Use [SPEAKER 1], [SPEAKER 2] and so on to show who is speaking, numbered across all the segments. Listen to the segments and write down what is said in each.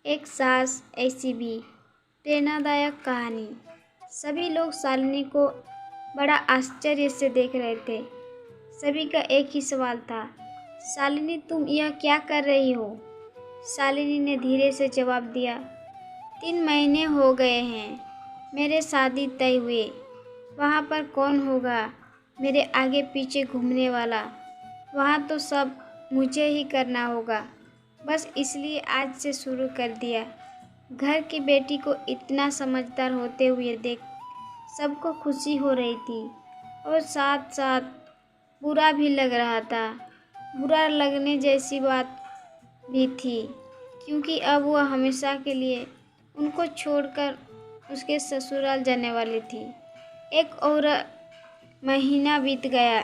[SPEAKER 1] एक सास ऐसी भी प्रेरणादायक कहानी। सभी लोग शालिनी को बड़ा आश्चर्य से देख रहे थे। सभी का एक ही सवाल था, शालिनी तुम यह क्या कर रही हो? शालिनी ने धीरे से जवाब दिया, 3 महीने हो गए हैं मेरे शादी तय हुए। वहाँ पर कौन होगा मेरे आगे पीछे घूमने वाला? वहाँ तो सब मुझे ही करना होगा। बस इसलिए आज से शुरू कर दिया। घर की बेटी को इतना समझदार होते हुए देख सबको खुशी हो रही थी और साथ साथ बुरा भी लग रहा था। बुरा लगने जैसी बात भी थी क्योंकि अब वह हमेशा के लिए उनको छोड़कर उसके ससुराल जाने वाली थी। एक और महीना बीत गया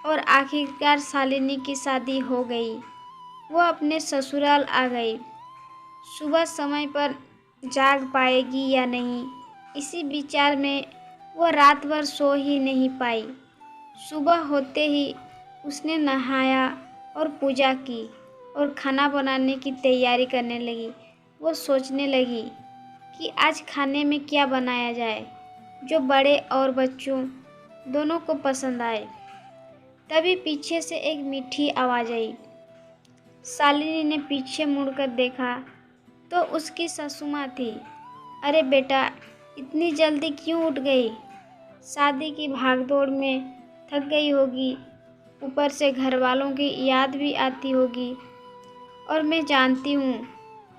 [SPEAKER 1] और आखिरकार शालिनी की शादी हो गई। वह अपने ससुराल आ गई। सुबह समय पर जाग पाएगी या नहीं, इसी विचार में वह रात भर सो ही नहीं पाई। सुबह होते ही उसने नहाया और पूजा की और खाना बनाने की तैयारी करने लगी। वो सोचने लगी कि आज खाने में क्या बनाया जाए जो बड़े और बच्चों दोनों को पसंद आए। तभी पीछे से एक मीठी आवाज़ आई। शालिनी ने पीछे मुड़कर देखा तो उसकी सासू माँ थी। अरे बेटा, इतनी जल्दी क्यों उठ गई? शादी की भागदौड़ में थक गई होगी, ऊपर से घर वालों की याद भी आती होगी और मैं जानती हूँ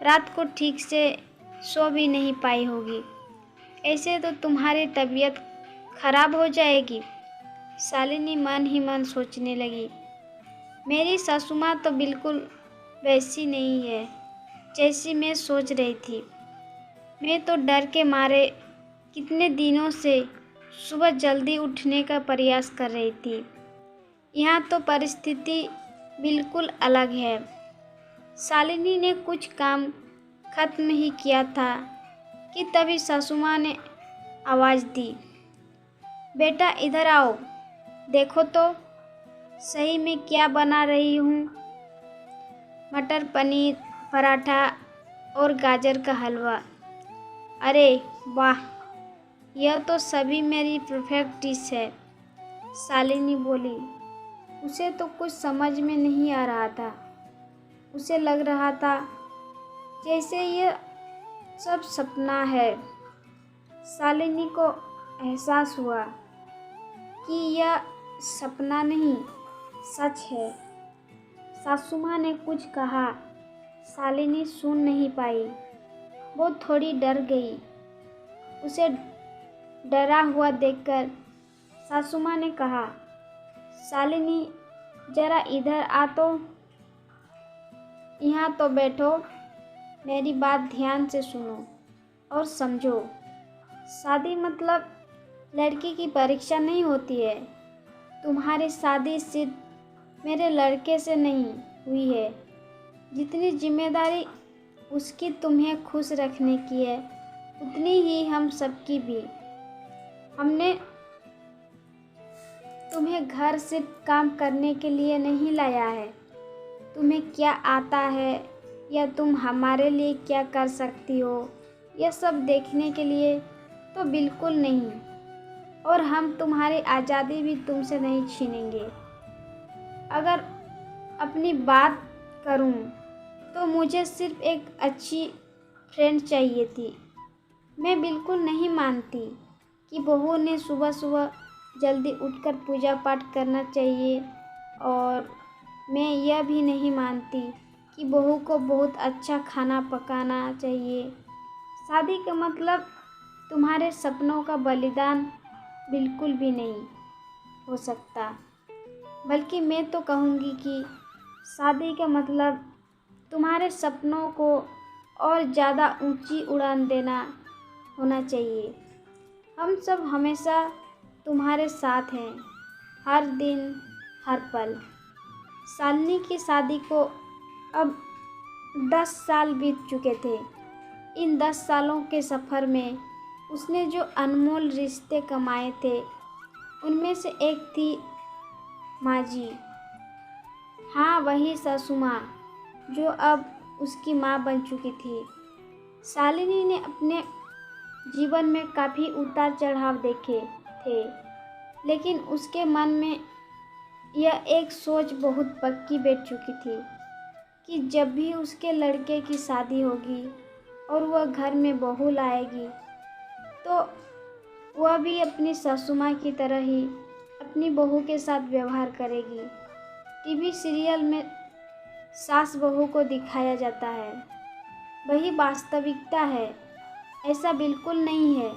[SPEAKER 1] रात को ठीक से सो भी नहीं पाई होगी। ऐसे तो तुम्हारी तबीयत खराब हो जाएगी। शालिनी मन ही मन सोचने लगी, मेरी सासू माँ तो बिल्कुल वैसी नहीं है जैसी मैं सोच रही थी। मैं तो डर के मारे कितने दिनों से सुबह जल्दी उठने का प्रयास कर रही थी। यहाँ तो परिस्थिति बिल्कुल अलग है। शालिनी ने कुछ काम खत्म ही किया था कि तभी सासू माँ ने आवाज़ दी, बेटा इधर आओ, देखो तो सही में क्या बना रही हूँ। मटर पनीर, पराठा और गाजर का हलवा। अरे वाह, यह तो सभी मेरी परफेक्ट डिश है। शालिनी बोली। उसे तो कुछ समझ में नहीं आ रहा था। उसे लग रहा था जैसे यह सब सपना है। शालिनी को एहसास हुआ कि यह सपना नहीं, सच है। सासू माँ ने कुछ कहा, शालिनी सुन नहीं पाई। वो थोड़ी डर गई। उसे डरा हुआ देखकर सासू माँ ने कहा, शालिनी जरा इधर आ तो। यहाँ तो बैठो, मेरी बात ध्यान से सुनो और समझो। शादी मतलब लड़की की परीक्षा नहीं होती है। तुम्हारी शादी सिर्फ मेरे लड़के से नहीं हुई है। जितनी जिम्मेदारी उसकी तुम्हें खुश रखने की है, उतनी ही हम सबकी भी। हमने तुम्हें घर सिर्फ काम करने के लिए नहीं लाया है। तुम्हें क्या आता है या तुम हमारे लिए क्या कर सकती हो, यह सब देखने के लिए तो बिल्कुल नहीं। और हम तुम्हारी आज़ादी भी तुमसे नहीं छीनेंगे। अगर अपनी बात करूं तो मुझे सिर्फ एक अच्छी फ्रेंड चाहिए थी। मैं बिल्कुल नहीं मानती कि बहू ने सुबह सुबह जल्दी उठकर पूजा पाठ करना चाहिए, और मैं यह भी नहीं मानती कि बहू को बहुत अच्छा खाना पकाना चाहिए। शादी का मतलब तुम्हारे सपनों का बलिदान बिल्कुल भी नहीं हो सकता। बल्कि मैं तो कहूँगी कि शादी का मतलब तुम्हारे सपनों को और ज़्यादा ऊंची उड़ान देना होना चाहिए। हम सब हमेशा तुम्हारे साथ हैं, हर दिन हर पल। शालिनी की शादी को अब 10 साल बीत चुके थे। इन 10 सालों के सफ़र में उसने जो अनमोल रिश्ते कमाए थे, उनमें से एक थी माँ जी। हाँ, वही सासू माँ जो अब उसकी माँ बन चुकी थी। शालिनी ने अपने जीवन में काफ़ी उतार चढ़ाव देखे थे, लेकिन उसके मन में यह एक सोच बहुत पक्की बैठ चुकी थी कि जब भी उसके लड़के की शादी होगी और वह घर में बहू लाएगी तो वह भी अपनी सासू माँ की तरह ही अपनी बहू के साथ व्यवहार करेगी। टीवी सीरियल में सास बहू को दिखाया जाता है, वही वास्तविकता है। ऐसा बिल्कुल नहीं है।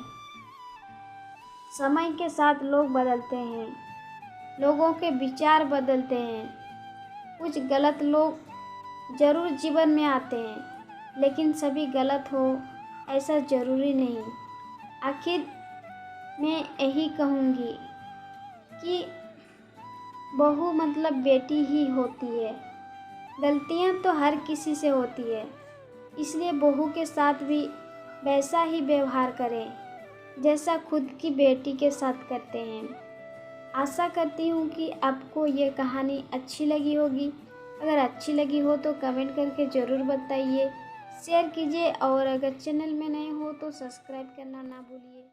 [SPEAKER 1] समय के साथ लोग बदलते हैं, लोगों के विचार बदलते हैं। कुछ गलत लोग ज़रूर जीवन में आते हैं, लेकिन सभी गलत हो ऐसा ज़रूरी नहीं। आखिर मैं यही कहूँगी कि बहू मतलब बेटी ही होती है। गलतियाँ तो हर किसी से होती है, इसलिए बहू के साथ भी वैसा ही व्यवहार करें जैसा खुद की बेटी के साथ करते हैं। आशा करती हूँ कि आपको ये कहानी अच्छी लगी होगी। अगर अच्छी लगी हो तो कमेंट करके ज़रूर बताइए, शेयर कीजिए और अगर चैनल में नए हो तो सब्सक्राइब करना ना भूलिए।